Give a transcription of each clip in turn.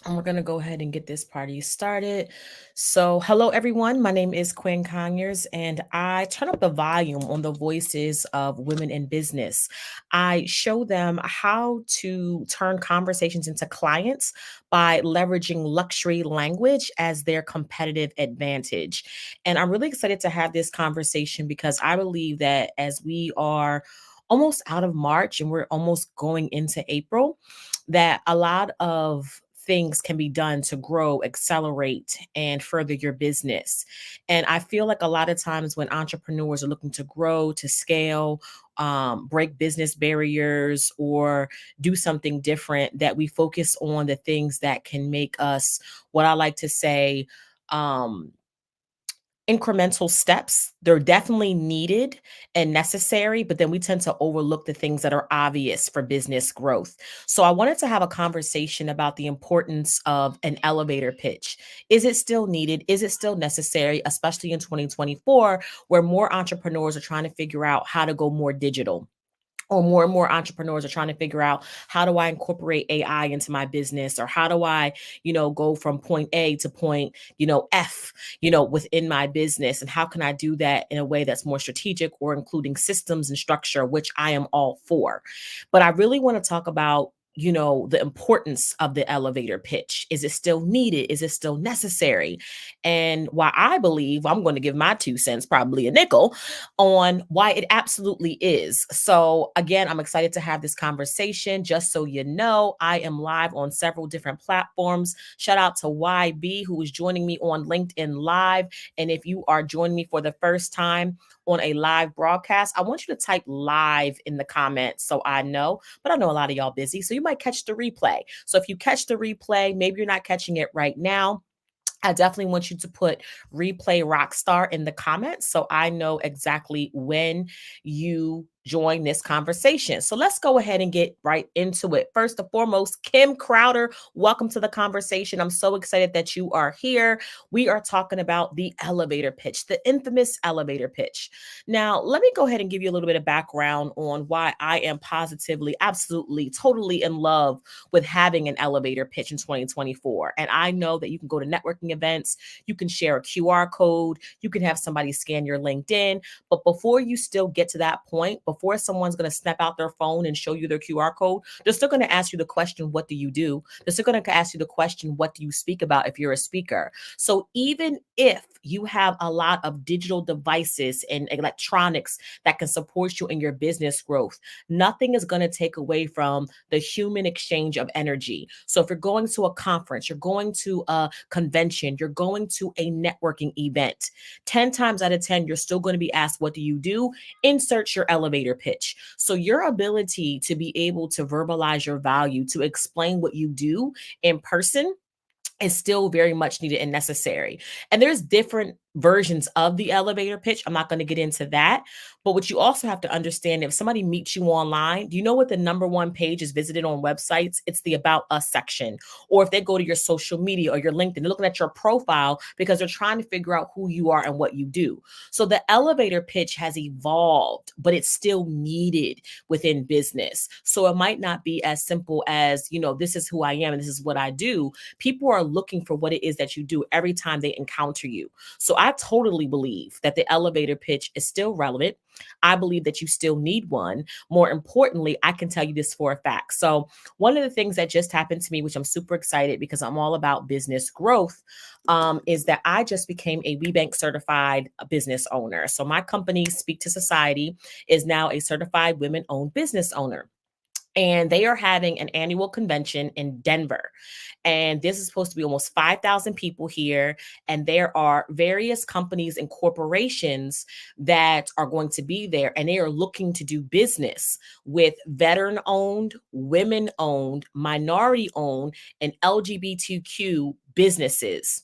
And we're going to go ahead and get this party started. So, hello everyone. My name is Quinn Conyers, and I turn up the volume on the voices of women in business. I show them how to turn conversations into clients by leveraging luxury language as their competitive advantage. And I'm really excited to have this conversation because I believe that as we are almost out of March and we're almost going into April, that a lot of things can be done to grow, accelerate, and further your business. And I feel like a lot of times when entrepreneurs are looking to grow, to scale, break business barriers, or do something different, that we focus on the things that can make us, what I like to say, um, incremental steps. They're definitely needed and necessary, but then we tend to overlook the things that are obvious for business growth. So I wanted to have a conversation about the importance of an elevator pitch. Is it still needed? Is it still necessary, especially in 2024, where more entrepreneurs are trying to figure out how to go more digital? Or more and more entrepreneurs are trying to figure out, how do I incorporate AI into my business, or how do I, go from point A to point, F, within my business, and how can I do that in a way that's more strategic or including systems and structure, which I am all for. But I really want to talk about, the importance of the elevator pitch. Is it still needed? Is it still necessary? And why I believe, I'm going to give my 2 cents, probably a nickel, on why it absolutely is. So, again, I'm excited to have this conversation. Just so you know, I am live on several different platforms. Shout out to YB, who is joining me on LinkedIn Live. And if you are joining me for the first time on a live broadcast, I want you to type live in the comments so I know. But I know a lot of y'all busy, so you might catch the replay. So if you catch the replay, maybe you're not catching it right now, I definitely want you to put replay rockstar in the comments so I know exactly when you join this conversation. So let's go ahead and get right into it. First and foremost, Kim Crowder, welcome to the conversation. I'm so excited that you are here. We are talking about the elevator pitch, the infamous elevator pitch. Now, let me go ahead and give you a little bit of background on why I am positively, absolutely, totally in love with having an elevator pitch in 2024. And I know that you can go to networking events, you can share a QR code, you can have somebody scan your LinkedIn. But before you still get to that point, before someone's going to snap out their phone and show you their QR code, they're still going to ask you the question, what do you do? They're still going to ask you the question, what do you speak about if you're a speaker? So even if you have a lot of digital devices and electronics that can support you in your business growth, nothing is going to take away from the human exchange of energy. So if you're going to a conference, you're going to a convention, you're going to a networking event, 10 times out of 10, you're still going to be asked, what do you do? Insert your elevator pitch. So your ability to be able to verbalize your value, to explain what you do in person, is still very much needed and necessary. And there's different versions of the elevator pitch. I'm not going to get into that. But what you also have to understand, if somebody meets you online, do you know what the number one page is visited on websites? It's the About Us section. Or if they go to your social media or your LinkedIn, they're looking at your profile because they're trying to figure out who you are and what you do. So the elevator pitch has evolved, but it's still needed within business. So it might not be as simple as, this is who I am and this is what I do. People are looking for what it is that you do every time they encounter you. So I totally believe that the elevator pitch is still relevant. I believe that you still need one. More importantly, I can tell you this for a fact. So one of the things that just happened to me, which I'm super excited because I'm all about business growth, is that I just became a WeBank certified business owner. So my company, Speak to Society, is now a certified women-owned business owner. And they are having an annual convention in Denver. And this is supposed to be almost 5,000 people here. And there are various companies and corporations that are going to be there. And they are looking to do business with veteran owned, women owned, minority owned, and LGBTQ businesses.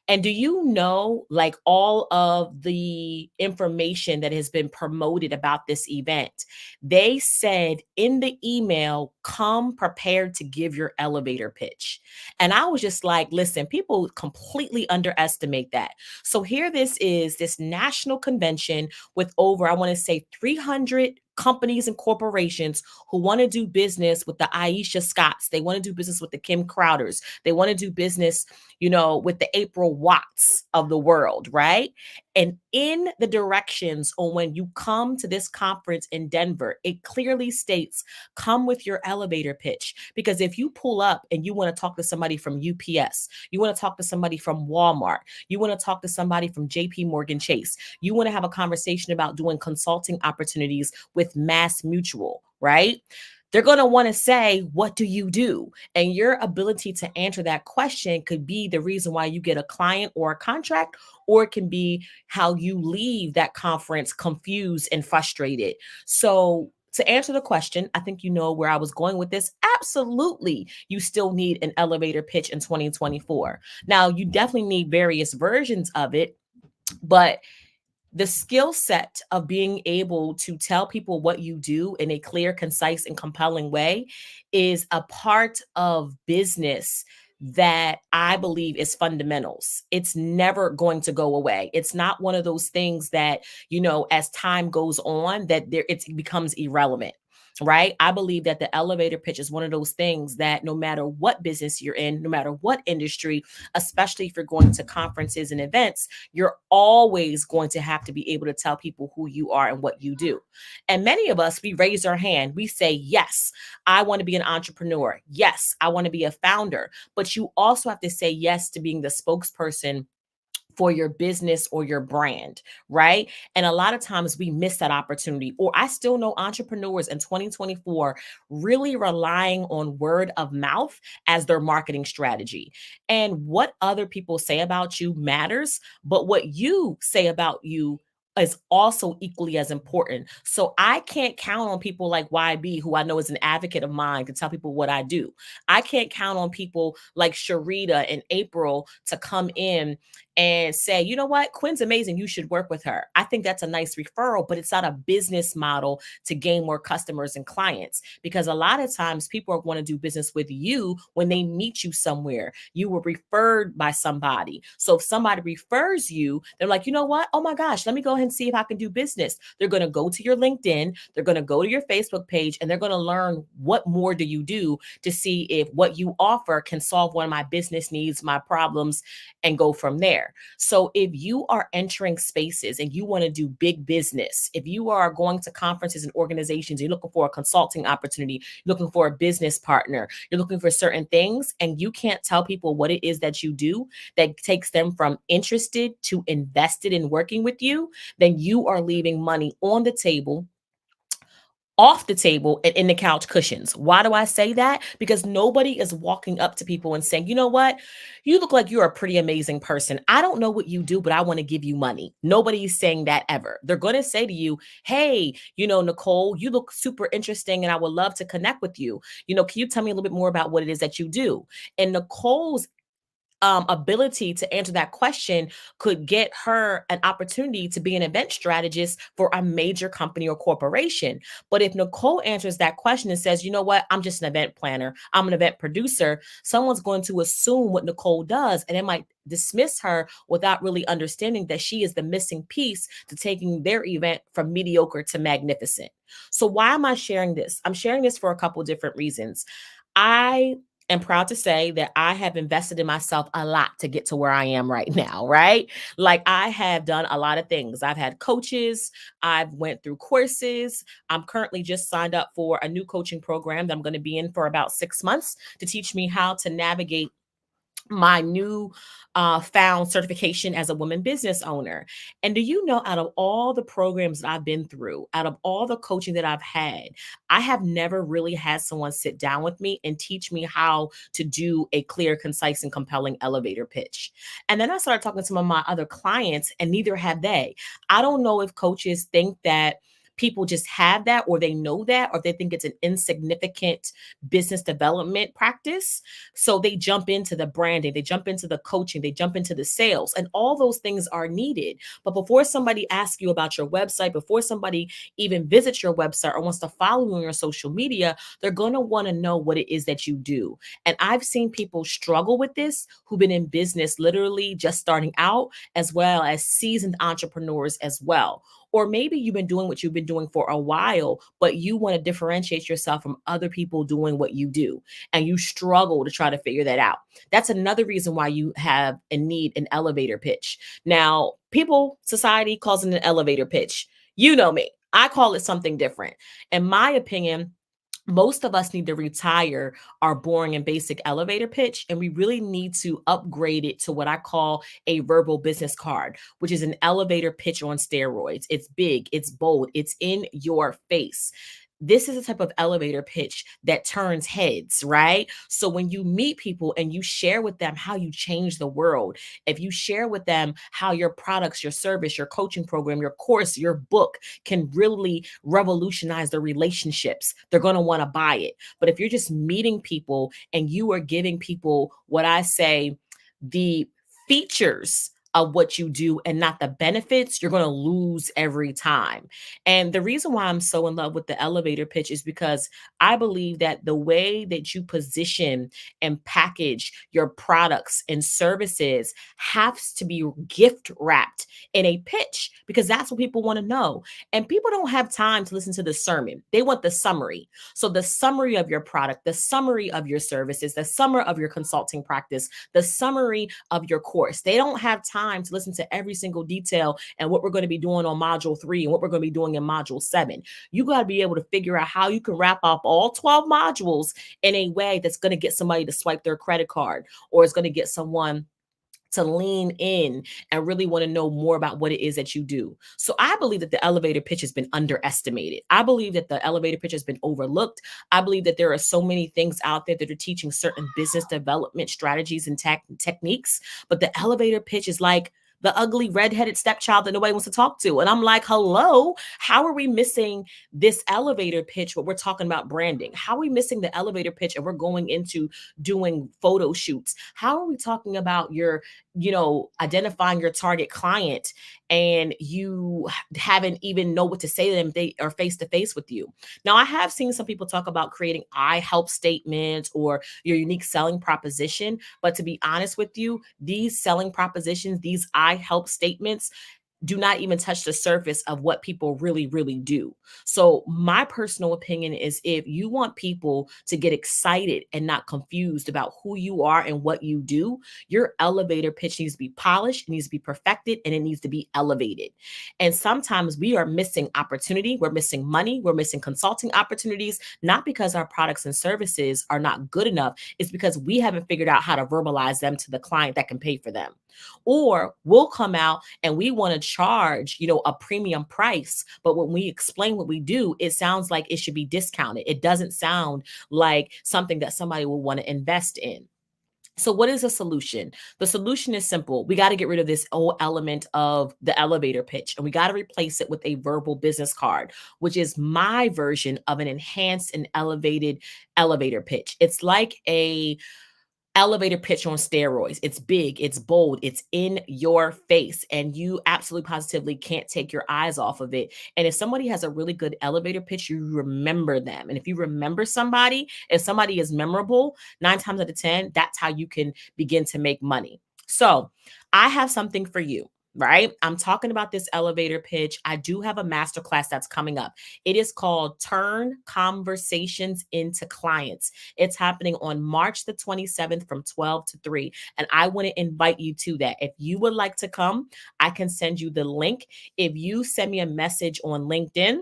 And do you know, like, all of the information that has been promoted about this event? They said in the email, come prepared to give your elevator pitch. And I was just like, listen, people completely underestimate that. So here this is, this national convention with over, I want to say 300 companies and corporations who want to do business with the Aisha Scotts. They want to do business with the Kim Crowders. They want to do business, with the April Watts of the world, right? And in the directions on when you come to this conference in Denver, it clearly states come with your elevator pitch. Because if you pull up and you want to talk to somebody from UPS, you want to talk to somebody from Walmart, you want to talk to somebody from JP Morgan Chase, you want to have a conversation about doing consulting opportunities with Mass Mutual, right? They're going to want to say, what do you do? And your ability to answer that question could be the reason why you get a client or a contract, or it can be how you leave that conference confused and frustrated. So, to answer the question, I think you know where I was going with this. Absolutely, you still need an elevator pitch in 2024. Now, you definitely need various versions of it, but the skill set of being able to tell people what you do in a clear, concise, and compelling way is a part of business that I believe is fundamentals. It's never going to go away. It's not one of those things that, as time goes on, that it becomes irrelevant. Right. I believe that the elevator pitch is one of those things that no matter what business you're in, no matter what industry, especially if you're going to conferences and events, you're always going to have to be able to tell people who you are and what you do. And many of us, we raise our hand. We say, yes, I want to be an entrepreneur. Yes, I want to be a founder. But you also have to say yes to being the spokesperson for your business or your brand, right? And a lot of times we miss that opportunity. Or I still know entrepreneurs in 2024 really relying on word of mouth as their marketing strategy. And what other people say about you matters, but what you say about you is also equally as important. So I can't count on people like YB, who I know is an advocate of mine, to tell people what I do. I can't count on people like Sharita and April to come in and say, you know what, Quinn's amazing. You should work with her. I think that's a nice referral, but it's not a business model to gain more customers and clients, because a lot of times people want to do business with you when they meet you somewhere. You were referred by somebody. So if somebody refers you, they're like, you know what? Oh my gosh, let me go ahead and see if I can do business. They're going to go to your LinkedIn, they're going to go to your Facebook page, and they're going to learn what more do you do to see if what you offer can solve one of my business needs, my problems, and go from there. So if you are entering spaces and you want to do big business, if you are going to conferences and organizations, you're looking for a consulting opportunity, you're looking for a business partner, you're looking for certain things, and you can't tell people what it is that you do that takes them from interested to invested in working with you, then you are leaving money on the table, off the table, and in the couch cushions. Why do I say that? Because nobody is walking up to people and saying, you know what? You look like you're a pretty amazing person. I don't know what you do, but I want to give you money. Nobody's saying that ever. They're going to say to you, hey, Nicole, you look super interesting and I would love to connect with you. Can you tell me a little bit more about what it is that you do? And Nicole's ability to answer that question could get her an opportunity to be an event strategist for a major company or corporation. But if Nicole answers that question and says, you know what, I'm just an event planner, I'm an event producer, someone's going to assume what Nicole does, and it might dismiss her without really understanding that she is the missing piece to taking their event from mediocre to magnificent. So why am I sharing this? I'm sharing this for a couple different reasons. I am proud to say that I have invested in myself a lot to get to where I am right now, right? Like, I have done a lot of things. I've had coaches, I've went through courses. I'm currently just signed up for a new coaching program that I'm going to be in for about 6 months to teach me how to navigate my new found certification as a woman business owner. And do you know, out of all the programs that I've been through, out of all the coaching that I've had, I have never really had someone sit down with me and teach me how to do a clear, concise, and compelling elevator pitch. And then I started talking to some of my other clients, and neither have they. I don't know if coaches think that people just have that, or they know that, or they think it's an insignificant business development practice. So they jump into the branding, they jump into the coaching, they jump into the sales, and all those things are needed. But before somebody asks you about your website, before somebody even visits your website or wants to follow you on your social media, they're going to want to know what it is that you do. And I've seen people struggle with this who've been in business literally just starting out, as well as seasoned entrepreneurs as well. Or maybe you've been doing what you've been doing for a while, but you want to differentiate yourself from other people doing what you do, and you struggle to try to figure that out. That's another reason why you have and need an elevator pitch. Now, people, society calls it an elevator pitch. You know me. I call it something different. In my opinion, most of us need to retire our boring and basic elevator pitch, and we really need to upgrade it to what I call a verbal business card, which is an elevator pitch on steroids. It's big, it's bold, it's in your face. This is a type of elevator pitch that turns heads, right? So when you meet people and you share with them how you change the world, if you share with them how your products, your service, your coaching program, your course, your book can really revolutionize their relationships, they're going to want to buy it. But if you're just meeting people and you are giving people what I say, the features of what you do and not the benefits, you're going to lose every time. And the reason why I'm so in love with the elevator pitch is because I believe that the way that you position and package your products and services has to be gift wrapped in a pitch, because that's what people want to know. And people don't have time to listen to the sermon. They want the summary. So the summary of your product, the summary of your services, the summary of your consulting practice, the summary of your course. They don't have time to listen to every single detail and what we're going to be doing on module 3 and what we're going to be doing in module 7. You got to be able to figure out how you can wrap up all 12 modules in a way that's going to get somebody to swipe their credit card, or it's going to get someone to lean in and really want to know more about what it is that you do. So I believe that the elevator pitch has been underestimated. I believe that the elevator pitch has been overlooked. I believe that there are so many things out there that are teaching certain business development strategies and techniques, but the elevator pitch is like the ugly redheaded stepchild that nobody wants to talk to. And I'm like, hello, how are we missing this elevator pitch when we're talking about branding? How are we missing the elevator pitch and we're going into doing photo shoots? How are we talking about your identifying your target client and you haven't even know what to say to them if they are face to face with you? Now, I have seen some people talk about creating I help statements or your unique selling proposition. But to be honest with you, these selling propositions, these I help statements, do not even touch the surface of what people really, really do. So, my personal opinion is if you want people to get excited and not confused about who you are and what you do, your elevator pitch needs to be polished, it needs to be perfected, and it needs to be elevated. And sometimes we are missing opportunity, we're missing money, we're missing consulting opportunities, not because our products and services are not good enough, it's because we haven't figured out how to verbalize them to the client that can pay for them. Or we'll come out and we want to charge, a premium price. But when we explain what we do, it sounds like it should be discounted. It doesn't sound like something that somebody will want to invest in. So what is a solution? The solution is simple. We got to get rid of this old element of the elevator pitch, and we got to replace it with a verbal business card, which is my version of an enhanced and elevated elevator pitch. It's like a elevator pitch on steroids. It's big, it's bold, it's in your face, and you absolutely positively can't take your eyes off of it. And if somebody has a really good elevator pitch, you remember them. And if you remember somebody, if somebody is memorable, 9 times out of 10, that's how you can begin to make money. So I have something for you. Right? I'm talking about this elevator pitch. I do have a masterclass that's coming up. It is called Turn Conversations into Clients. It's happening on March the 27th from 12 to 3. And I want to invite you to that. If you would like to come, I can send you the link. If you send me a message on LinkedIn,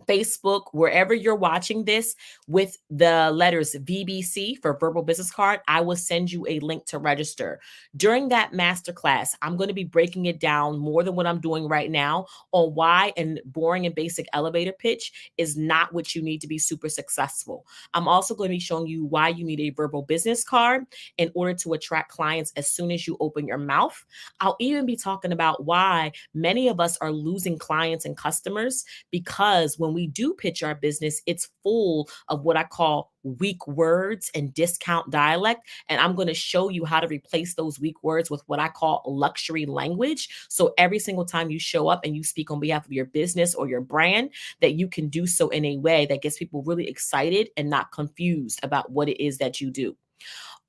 Facebook, wherever you're watching this, with the letters VBC for Verbal Business Card, I will send you a link to register. During that masterclass, I'm going to be breaking it down more than what I'm doing right now on why a boring and basic elevator pitch is not what you need to be super successful. I'm also going to be showing you why you need a verbal business card in order to attract clients as soon as you open your mouth. I'll even be talking about why many of us are losing clients and customers because when we do pitch our business, it's full of what I call weak words and discount dialect. And I'm going to show you how to replace those weak words with what I call luxury language. So every single time you show up and you speak on behalf of your business or your brand, that you can do so in a way that gets people really excited and not confused about what it is that you do.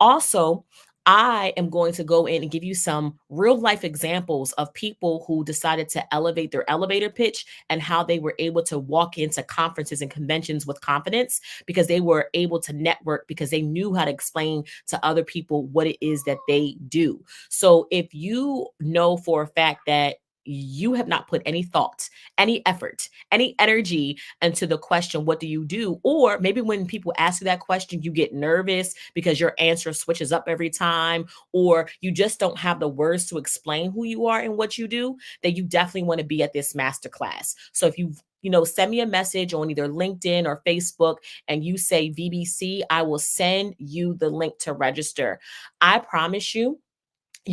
Also, I am going to go in and give you some real life examples of people who decided to elevate their elevator pitch and how they were able to walk into conferences and conventions with confidence because they were able to network because they knew how to explain to other people what it is that they do. So if you know for a fact that you have not put any thought, any effort, any energy into the question, what do you do? Or maybe when people ask you that question, you get nervous because your answer switches up every time, or you just don't have the words to explain who you are and what you do, then you definitely want to be at this masterclass. So if send me a message on either LinkedIn or Facebook and you say VBC, I will send you the link to register. I promise you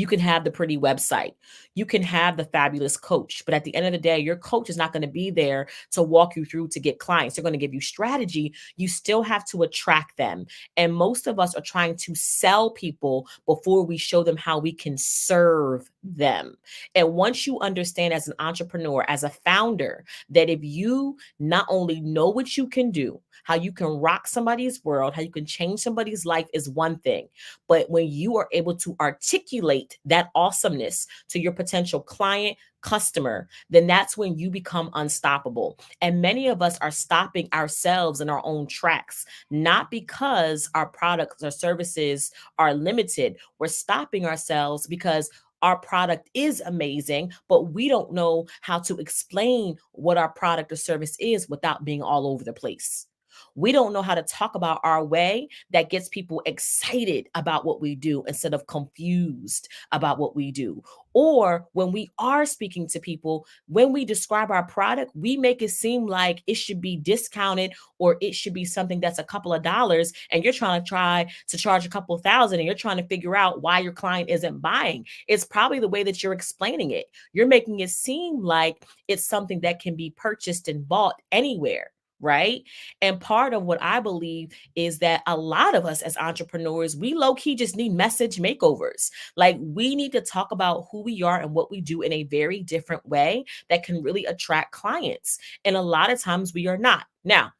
can have the pretty website. You can have the fabulous coach. But at the end of the day, your coach is not going to be there to walk you through to get clients. They're going to give you strategy. You still have to attract them. And most of us are trying to sell people before we show them how we can serve them. And once you understand as an entrepreneur, as a founder, that if you not only know what you can do, how you can rock somebody's world, how you can change somebody's life is one thing. But when you are able to articulate that awesomeness to your potential client, customer, then that's when you become unstoppable. And many of us are stopping ourselves in our own tracks, not because our products or services are limited. We're stopping ourselves because our product is amazing, but we don't know how to explain what our product or service is without being all over the place. We don't know how to talk about our way that gets people excited about what we do instead of confused about what we do. Or when we are speaking to people, when we describe our product, we make it seem like it should be discounted or it should be something that's a couple of dollars and you're try to charge a couple of thousand and you're trying to figure out why your client isn't buying. It's probably the way that you're explaining it. You're making it seem like it's something that can be purchased and bought anywhere, right? And part of what I believe is that a lot of us as entrepreneurs, we low key just need message makeovers. Like we need to talk about who we are and what we do in a very different way that can really attract clients. And a lot of times we are not. Now,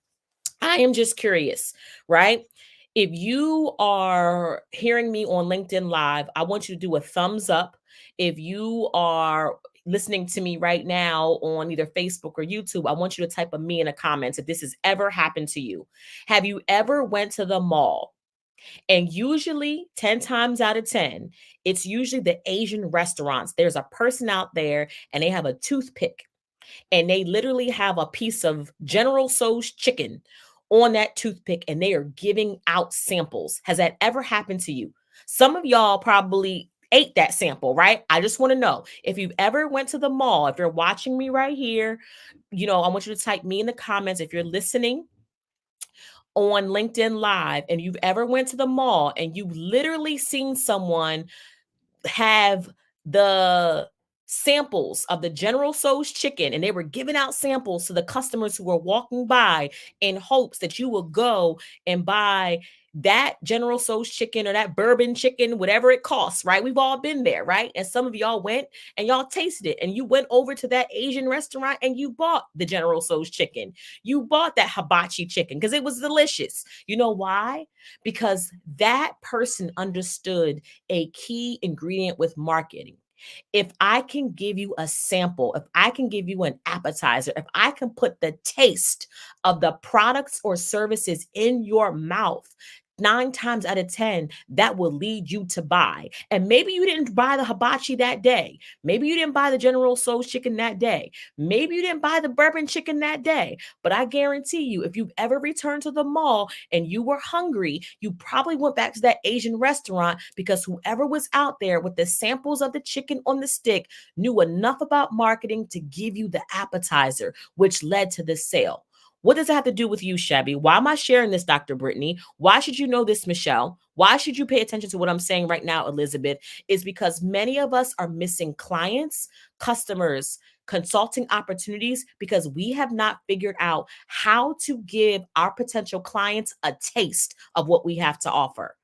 I am just curious, right? If you are hearing me on LinkedIn Live, I want you to do a thumbs up. If you are listening to me right now on either Facebook or YouTube, I want you to type a me in the comments if this has ever happened to you. Have you ever went to the mall and usually 10 times out of 10, it's usually the Asian restaurants. There's a person out there and they have a toothpick and they literally have a piece of General Tso's chicken on that toothpick and they are giving out samples. Has that ever happened to you? Some of y'all probably ate that sample, right? I just want to know if you've ever went to the mall, if you're watching me right here, I want you to type me in the comments if you're listening on LinkedIn Live and you've ever went to the mall and you've literally seen someone have the samples of the General Tso's chicken, and they were giving out samples to the customers who were walking by in hopes that you will go and buy that General Tso's chicken or that bourbon chicken, whatever it costs, right? We've all been there, right? And some of y'all went and y'all tasted it, and you went over to that Asian restaurant and you bought the General Tso's chicken. You bought that hibachi chicken because it was delicious. You know why? Because that person understood a key ingredient with marketing. If I can give you a sample, if I can give you an appetizer, if I can put the taste of the products or services in your mouth, 9 times out of 10, that will lead you to buy. And maybe you didn't buy the hibachi that day. Maybe you didn't buy the General Tso's chicken that day. Maybe you didn't buy the bourbon chicken that day. But I guarantee you, if you've ever returned to the mall and you were hungry, you probably went back to that Asian restaurant because whoever was out there with the samples of the chicken on the stick knew enough about marketing to give you the appetizer, which led to the sale. What does it have to do with you, Chevy? Why am I sharing this, Dr. Brittany? Why should you know this, Michelle? Why should you pay attention to what I'm saying right now, Elizabeth? Is because many of us are missing clients, customers, consulting opportunities because we have not figured out how to give our potential clients a taste of what we have to offer.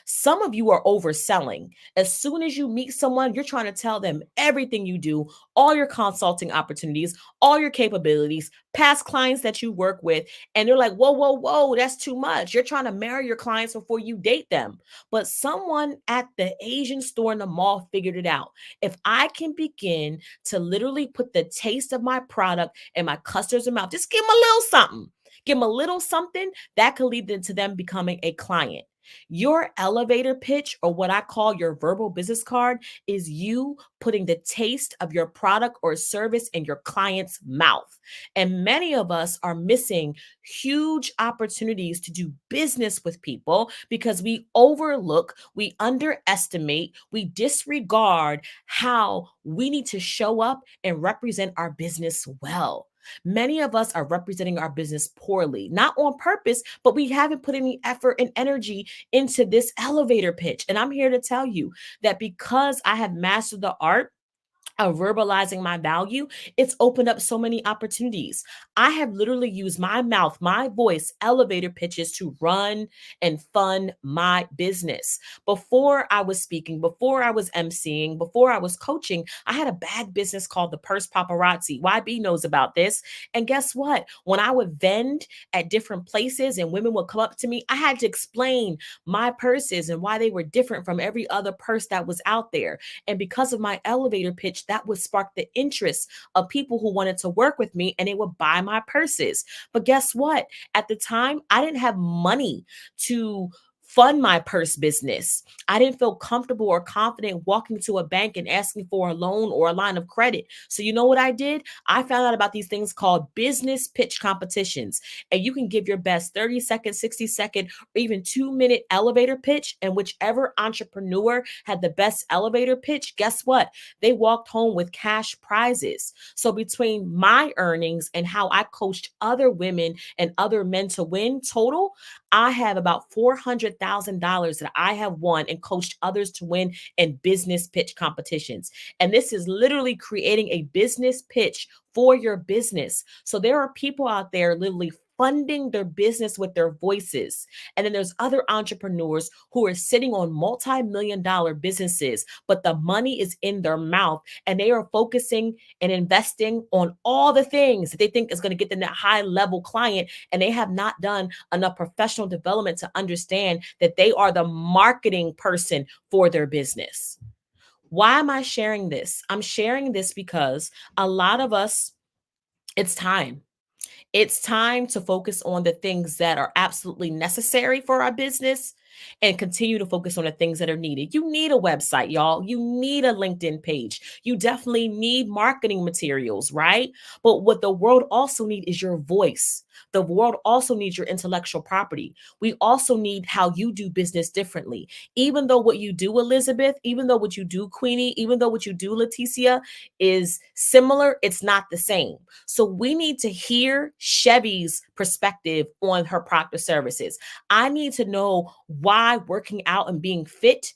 Some of you are overselling. As soon as you meet someone, you're trying to tell them everything you do, all your consulting opportunities, all your capabilities, past clients that you work with. And they're like, whoa, whoa, whoa, that's too much. You're trying to marry your clients before you date them. But someone at the Asian store in the mall figured it out. If I can begin to literally put the taste of my product in my customers' mouth, just give them a little something. Give them a little something that could lead to them becoming a client. Your elevator pitch, or what I call your verbal business card, is you putting the taste of your product or service in your client's mouth. And many of us are missing huge opportunities to do business with people because we overlook, we underestimate, we disregard how we need to show up and represent our business well. Many of us are representing our business poorly, not on purpose, but we haven't put any effort and energy into this elevator pitch. And I'm here to tell you that because I have mastered the art of verbalizing my value, it's opened up so many opportunities. I have literally used my mouth, my voice, elevator pitches to run and fund my business. Before I was speaking, before I was emceeing, before I was coaching, I had a bag business called the Purse Paparazzi. YB knows about this. And guess what? When I would vend at different places and women would come up to me, I had to explain my purses and why they were different from every other purse that was out there. And because of my elevator pitch, that would spark the interest of people who wanted to work with me and they would buy my purses. But guess what? At the time, I didn't have money to fund my purse business. I didn't feel comfortable or confident walking to a bank and asking for a loan or a line of credit. So you know what I did? I found out about these things called business pitch competitions. And you can give your best 30-second, 60-second, or even 2-minute elevator pitch. And whichever entrepreneur had the best elevator pitch, guess what? They walked home with cash prizes. So between my earnings and how I coached other women and other men to win total, I have about $400,000 that I have won and coached others to win in business pitch competitions. And this is literally creating a business pitch for your business. So there are people out there literally funding their business with their voices. And then there's other entrepreneurs who are sitting on multi-million dollar businesses, but the money is in their mouth and they are focusing and investing on all the things that they think is going to get them that high level client. And they have not done enough professional development to understand that they are the marketing person for their business. Why am I sharing this? I'm sharing this because a lot of us, it's time. It's time to focus on the things that are absolutely necessary for our business and continue to focus on the things that are needed. You need a website, y'all. You need a LinkedIn page. You definitely need marketing materials, right? But what the world also needs is your voice. The world also needs your intellectual property. We also need how you do business differently. Even though what you do, Elizabeth, even though what you do, Queenie, even though what you do, Leticia, is similar, it's not the same. So we need to hear Chevy's perspective on her proctor services. I need to know why working out and being fit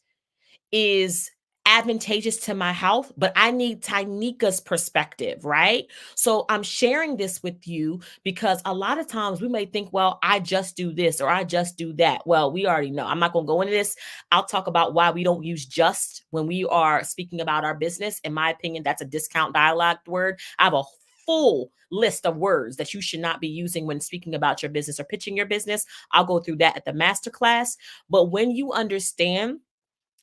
is advantageous to my health, but I need Tynika's perspective, right? So I'm sharing this with you because a lot of times we may think, well, I just do this or I just do that. Well, we already know. I'm not going to go into this. I'll talk about why we don't use just when we are speaking about our business. In my opinion, that's a discount dialogue word. I have a full list of words that you should not be using when speaking about your business or pitching your business. I'll go through that at the masterclass. But when you understand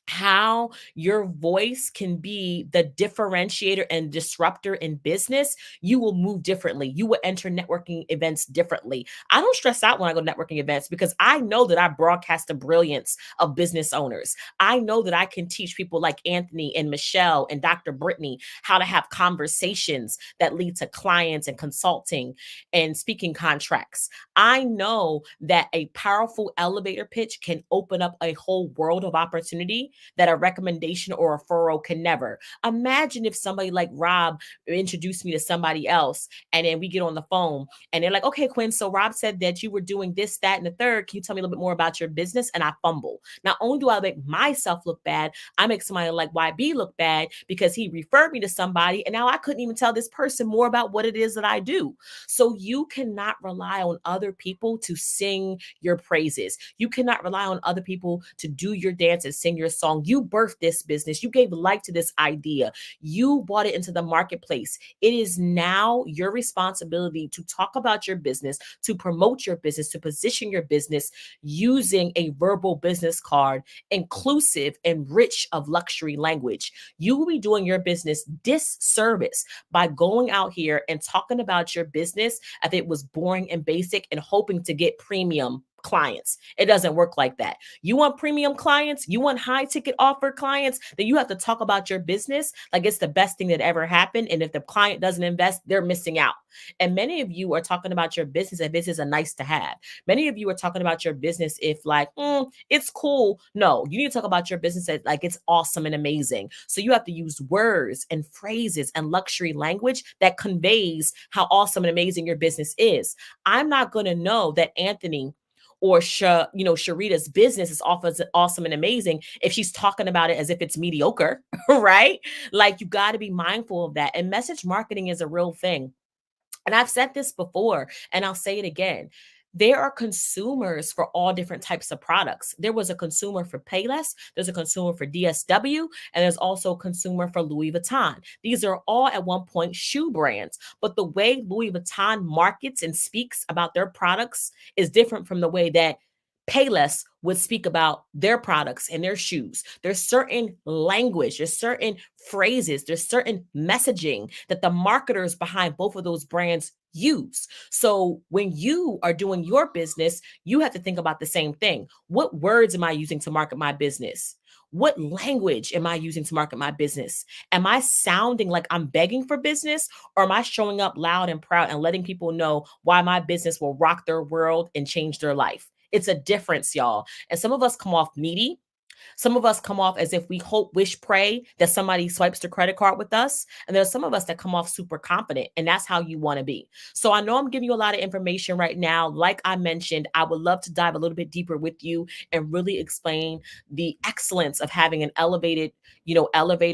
how your voice can be the differentiator and disruptor in business, you will move differently. You will enter networking events differently. I don't stress out when I go to networking events because I know that I broadcast the brilliance of business owners. I know that I can teach people like Anthony and Michelle and Dr. Brittany how to have conversations that lead to clients and consulting and speaking contracts. I know that a powerful elevator pitch can open up a whole world of opportunity that a recommendation or a referral can never. Imagine if somebody like Rob introduced me to somebody else and then we get on the phone and they're like, okay, Quinn, so Rob said that you were doing this, that, and the third. Can you tell me a little bit more about your business? And I fumble. Not only do I make myself look bad, I make somebody like YB look bad because he referred me to somebody and now I couldn't even tell this person more about what it is that I do. So you cannot rely on other people to sing your praises. You cannot rely on other people to do your dance and sing your song. You birthed this business. You gave life to this idea. You brought it into the marketplace. It is now your responsibility to talk about your business, to promote your business, to position your business using a verbal business card, inclusive and rich of luxury language. You will be doing your business disservice by going out here and talking about your business if it was boring and basic and hoping to get premium clients. It doesn't work like that. You want premium clients, you want high ticket offer clients, then you have to talk about your business like it's the best thing that ever happened. And if the client doesn't invest, they're missing out. And many of you are talking about your business if this is a nice to have. Many of you are talking about your business if like, it's cool. No, you need to talk about your business as like it's awesome and amazing. So you have to use words and phrases and luxury language that conveys how awesome and amazing your business is. I'm not going to know that Anthony or Sharita's business is awesome and amazing if she's talking about it as if it's mediocre, right? Like you got to be mindful of that. And message marketing is a real thing. And I've said this before and I'll say it again. There are consumers for all different types of products. There was a consumer for Payless, there's a consumer for DSW, and there's also a consumer for Louis Vuitton. These are all at one point shoe brands, but the way Louis Vuitton markets and speaks about their products is different from the way that Payless would speak about their products and their shoes. There's certain language, there's certain phrases, there's certain messaging that the marketers behind both of those brands use. So when you are doing your business, you have to think about the same thing. What words am I using to market my business? What language am I using to market my business? Am I sounding like I'm begging for business, or am I showing up loud and proud and letting people know why my business will rock their world and change their life? It's a difference, y'all. And some of us come off needy. Some of us come off as if we hope, wish, pray that somebody swipes their credit card with us. And there's some of us that come off super confident, and that's how you want to be. So I know I'm giving you a lot of information right now. Like I mentioned, I would love to dive a little bit deeper with you and really explain the excellence of having an elevator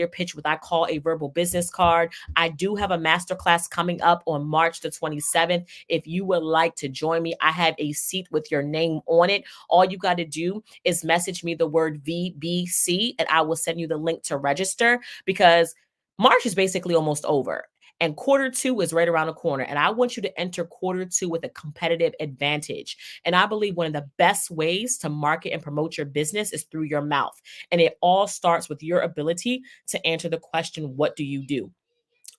pitch, what I call a verbal business card. I do have a masterclass coming up on March the 27th. If you would like to join me, I have a seat with your name on it. All you got to do is message me the word VBC and I will send you the link to register, because March is basically almost over. And quarter two is right around the corner. And I want you to enter quarter two with a competitive advantage. And I believe one of the best ways to market and promote your business is through your mouth. And it all starts with your ability to answer the question, what do you do?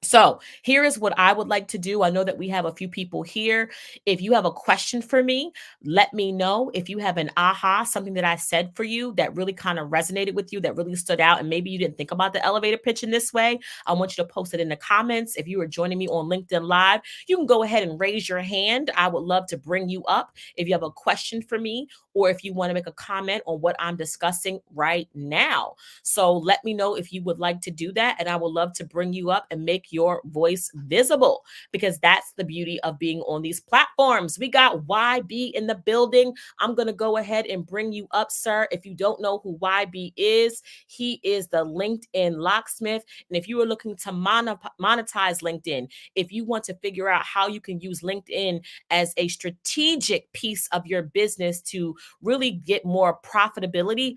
So here is what I would like to do. I know that we have a few people here. If you have a question for me, let me know. If you have an aha, something that I said for you that really kind of resonated with you, that really stood out, and maybe you didn't think about the elevator pitch in this way, I want you to post it in the comments. If you are joining me on LinkedIn Live, you can go ahead and raise your hand. I would love to bring you up if you have a question for me, or if you want to make a comment on what I'm discussing right now. So let me know if you would like to do that, and I would love to bring you up and make your voice visible, because that's the beauty of being on these platforms. We got YB in the building. I'm going to go ahead and bring you up, sir. If you don't know who YB is, he is the LinkedIn locksmith. And if you are looking to monetize LinkedIn, if you want to figure out how you can use LinkedIn as a strategic piece of your business to really get more profitability,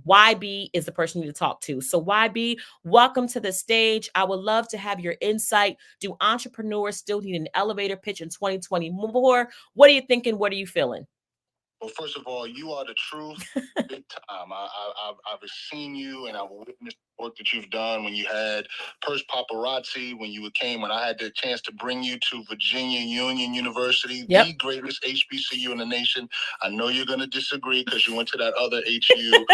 YB is the person you need to talk to. So YB, welcome to the stage. I would love to have your insight. Do entrepreneurs still need an elevator pitch in 2020 more? What are you thinking? What are you feeling? Well, first of all, you are the truth, big time. I've seen you and I've witnessed the work that you've done when you had Purse Paparazzi, when you came, when I had the chance to bring you to Virginia Union University, Yep. the greatest HBCU in the nation. I know you're going to disagree because you went to that other HU,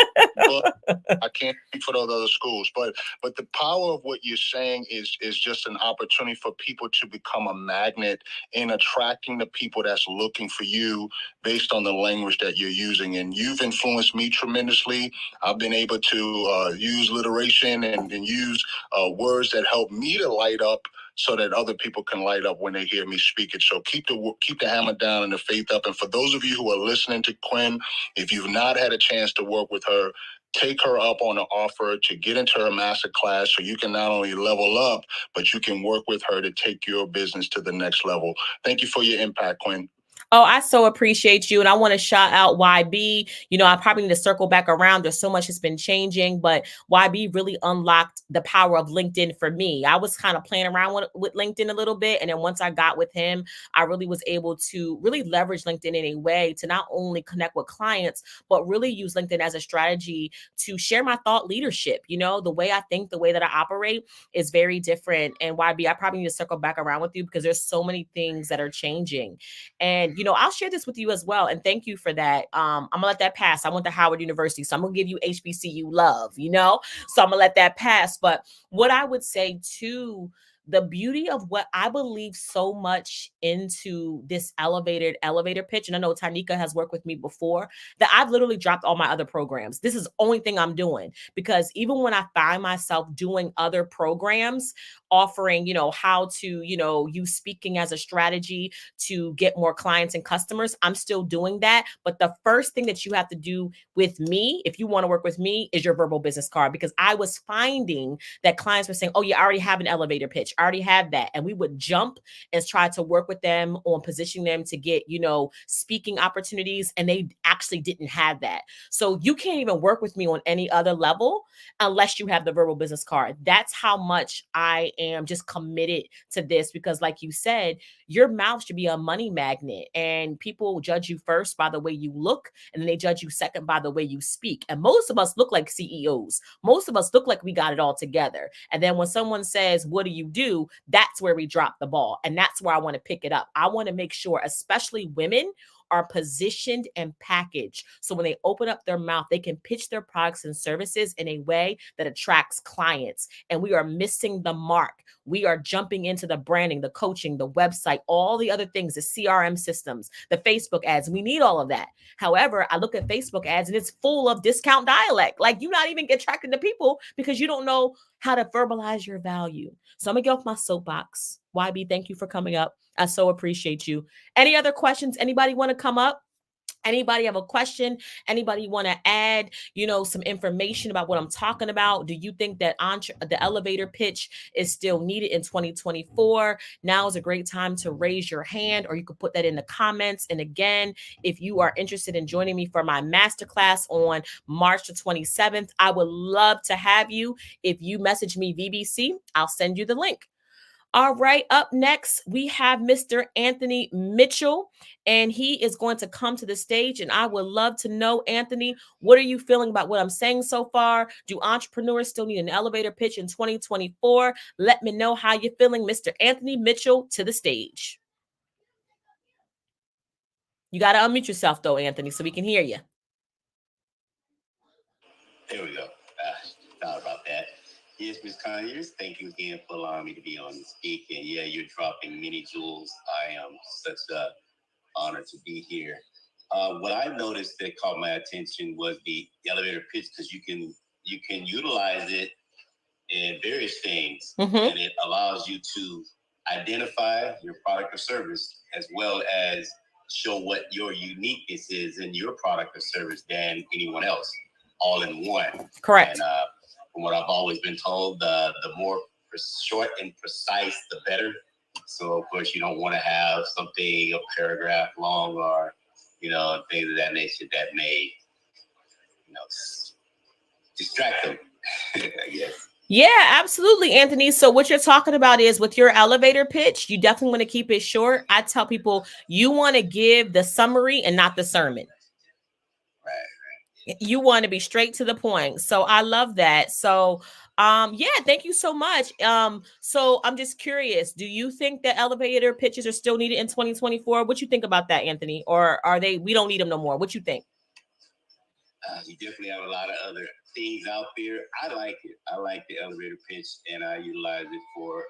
but I can't speak for those other schools. But the power of what you're saying is just an opportunity for people to become a magnet in attracting the people that's looking for you based on the language that you're using. And you've influenced me tremendously. I've been able to use alliteration and use words that help me to light up so that other people can light up when they hear me speak it. So keep the hammer down and the faith up. And for those of you who are listening to Quinn, if you've not had a chance to work with her, take her up on an offer to get into her master class so you can not only level up, but you can work with her to take your business to the next level. Thank you for your impact, Quinn. Oh, I so appreciate you. And I want to shout out YB. You know, I probably need to circle back around. There's so much that's been changing, but YB really unlocked the power of LinkedIn for me. I was kind of playing around with LinkedIn a little bit. And then once I got with him, I really was able to really leverage LinkedIn in a way to not only connect with clients, but really use LinkedIn as a strategy to share my thought leadership. You know, the way I think, the way that I operate is very different. And YB, I probably need to circle back around with you because there's so many things that are changing. And, you know, I'll share this with you as well. And thank you for that. I'm gonna let that pass. I went to Howard University, so I'm gonna give you HBCU love, you know? So I'm gonna let that pass. But what I would say too, the beauty of what I believe so much into this elevator pitch, and I know Tanika has worked with me before, that I've literally dropped all my other programs. This is the only thing I'm doing because even when I find myself doing other programs, offering, you know, how to, you know, use speaking as a strategy to get more clients and customers, I'm still doing that. But the first thing that you have to do with me, if you want to work with me, is your verbal business card, because I was finding that clients were saying, oh, yeah, I already have an elevator pitch. I already have that. And we would jump and try to work with them on positioning them to get, you know, speaking opportunities. And they actually didn't have that. So you can't even work with me on any other level unless you have the verbal business card. That's how much I am just committed to this, because like you said, your mouth should be a money magnet, and people judge you first by the way you look, and then they judge you second by the way you speak. And most of us look like CEOs. Most of us look like we got it all together. And then when someone says, what do? That's where we drop the ball. And that's where I want to pick it up. I want to make sure, especially women, are positioned and packaged. So when they open up their mouth, they can pitch their products and services in a way that attracts clients. And we are missing the mark. We are jumping into the branding, the coaching, the website, all the other things, the CRM systems, the Facebook ads. We need all of that. However, I look at Facebook ads and it's full of discount dialect. Like, you're not even attracting the people because you don't know how to verbalize your value. So I'm gonna get off my soapbox. YB, thank you for coming up. I so appreciate you. Any other questions? Anybody want to come up? Anybody have a question? Anybody want to add, you know, some information about what I'm talking about? Do you think that the elevator pitch is still needed in 2024? Now is a great time to raise your hand, or you could put that in the comments. And again, if you are interested in joining me for my masterclass on March the 27th, I would love to have you. If you message me VBC, I'll send you the link. All right, up next, we have Mr. Anthony Mitchell, and he is going to come to the stage. And I would love to know, Anthony, what are you feeling about what I'm saying so far? Do entrepreneurs still need an elevator pitch in 2024? Let me know how you're feeling. Mr. Anthony Mitchell, to the stage. You got to unmute yourself, though, Anthony, so we can hear you. There we go. Thought about that. Yes, Ms. Conyers, thank you again for allowing me to be on and speak. And yeah, you're dropping many jewels. I am such an honor to be here. What I noticed that caught my attention was the elevator pitch, because you can utilize it in various things, and it allows you to identify your product or service, as well as show what your uniqueness is in your product or service than anyone else, all in one. Correct. And from what I've always been told, the more short and precise, the better. So, of course, you don't want to have something a paragraph long, or, you know, things of that nature that may, you know, distract them, I guess. Yeah, absolutely, Anthony. So what you're talking about is, with your elevator pitch, you definitely want to keep it short. I tell people you want to give the summary and not the sermon. You want to be straight to the point. So I love that. So yeah, thank you so much. So I'm just curious, do you think that elevator pitches are still needed in 2024? What you think about that, Anthony? Or are they, we don't need them no more? What you think? You definitely have a lot of other things out there. I like it. I like the elevator pitch, and I utilize it for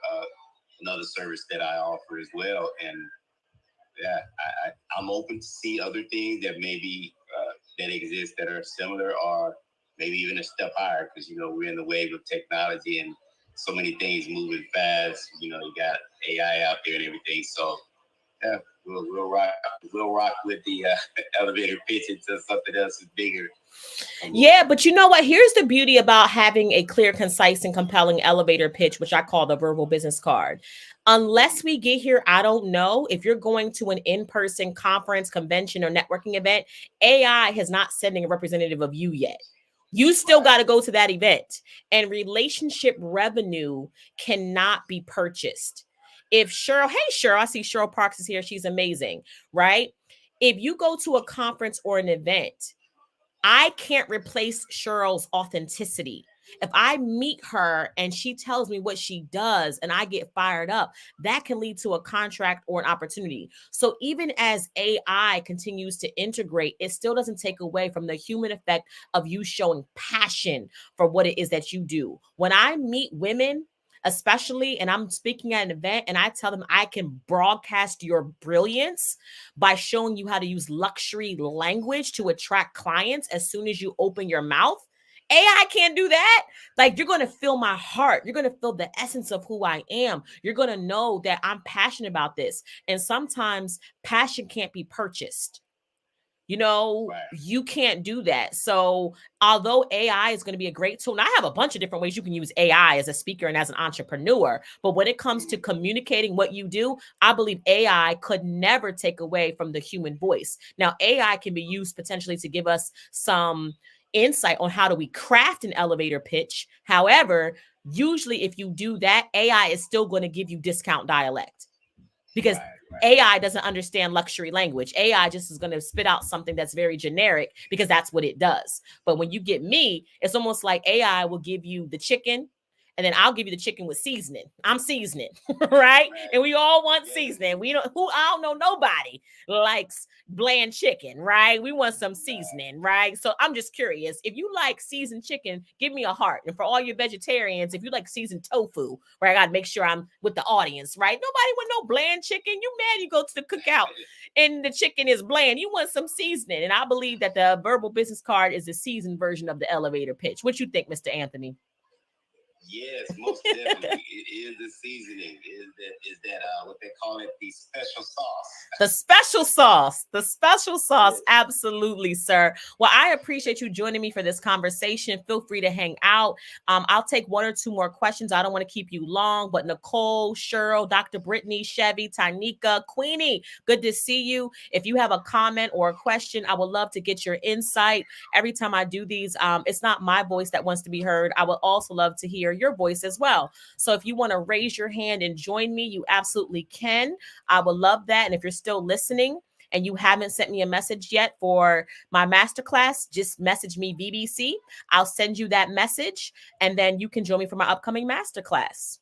another service that I offer as well. And yeah, I'm open to see other things that maybe that exist that are similar, or maybe even a step higher, because we're in the wave of technology and so many things moving fast. You got AI out there and everything. So yeah, we'll rock with the elevator pitch until something else is bigger. Yeah, but you know what? Here's the beauty about having a clear, concise, and compelling elevator pitch, which I call the verbal business card. Unless we get here, I don't know if you're going to an in-person conference, convention, or networking event, AI has not sending a representative of you yet. You still got to go to that event, and relationship revenue cannot be purchased. If Cheryl, hey Cheryl, I see Cheryl Parks is here. She's amazing, right? If you go to a conference or an event, I can't replace Cheryl's authenticity. If I meet her and she tells me what she does and I get fired up, that can lead to a contract or an opportunity. So even as AI continues to integrate, it still doesn't take away from the human effect of you showing passion for what it is that you do. When I meet women, especially, and I'm speaking at an event and I tell them I can broadcast your brilliance by showing you how to use luxury language to attract clients as soon as you open your mouth. AI can't do that. Like, you're going to feel my heart. You're going to feel the essence of who I am. You're going to know that I'm passionate about this. And sometimes passion can't be purchased. You can't do that. So although AI is going to be a great tool, and I have a bunch of different ways you can use AI as a speaker and as an entrepreneur, but when it comes to communicating what you do, I believe AI could never take away from the human voice. Now, AI can be used potentially to give us some insight on how do we craft an elevator pitch. However, usually if you do that, AI is still going to give you discount dialect, because AI doesn't understand luxury language. AI just is going to spit out something that's very generic because that's what it does. But when you get me, it's almost like AI will give you the chicken, and then I'll give you the chicken with seasoning. I'm seasoning, right? And we all want seasoning. I don't know nobody likes bland chicken, right? We want some seasoning, right? So I'm just curious, if you like seasoned chicken, give me a heart. And for all your vegetarians, if you like seasoned tofu, right, I got to make sure I'm with the audience, right? Nobody want no bland chicken. You mad you go to the cookout and the chicken is bland. You want some seasoning. And I believe that the verbal business card is the seasoned version of the elevator pitch. What you think, Mr. Anthony? Yes, most definitely. It is the seasoning. Is that what they call it, the special sauce? The special sauce. The special sauce. Absolutely, sir. Well, I appreciate you joining me for this conversation. Feel free to hang out. I'll take one or two more questions. I don't want to keep you long, but Nicole, Cheryl, Dr. Brittany, Chevy, Tanika, Queenie, good to see you. If you have a comment or a question, I would love to get your insight. Every time I do these, it's not my voice that wants to be heard. I would also love to hear your voice as well. So if you want to raise your hand and join me, you absolutely can. I would love that. And if you're still listening and you haven't sent me a message yet for my masterclass, just message me BBC. I'll send you that message, and then you can join me for my upcoming masterclass.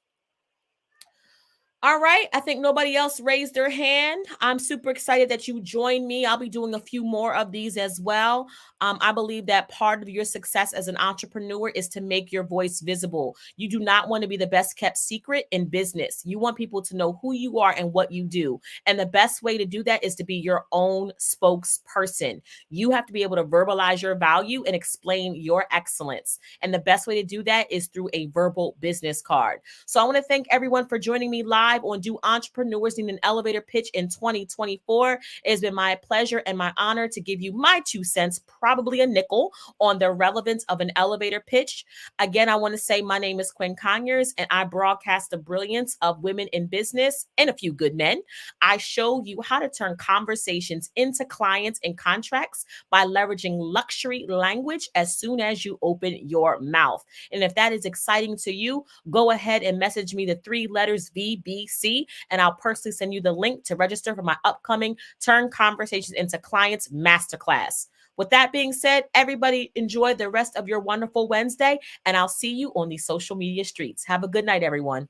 All right. I think nobody else raised their hand. I'm super excited that you joined me. I'll be doing a few more of these as well. I believe that part of your success as an entrepreneur is to make your voice visible. You do not want to be the best kept secret in business. You want people to know who you are and what you do. And the best way to do that is to be your own spokesperson. You have to be able to verbalize your value and explain your excellence. And the best way to do that is through a verbal business card. So I want to thank everyone for joining me live on Do Entrepreneurs Need an Elevator Pitch in 2024. It has been my pleasure and my honor to give you my 2 cents, probably a nickel, on the relevance of an elevator pitch. Again, I want to say my name is Quinn Conyers, and I broadcast the brilliance of women in business and a few good men. I show you how to turn conversations into clients and contracts by leveraging luxury language as soon as you open your mouth. And if that is exciting to you, go ahead and message me the 3 letters VBC, and I'll personally send you the link to register for my upcoming Turn Conversations into Clients Masterclass. With that being said, everybody enjoy the rest of your wonderful Wednesday, and I'll see you on the social media streets. Have a good night, everyone.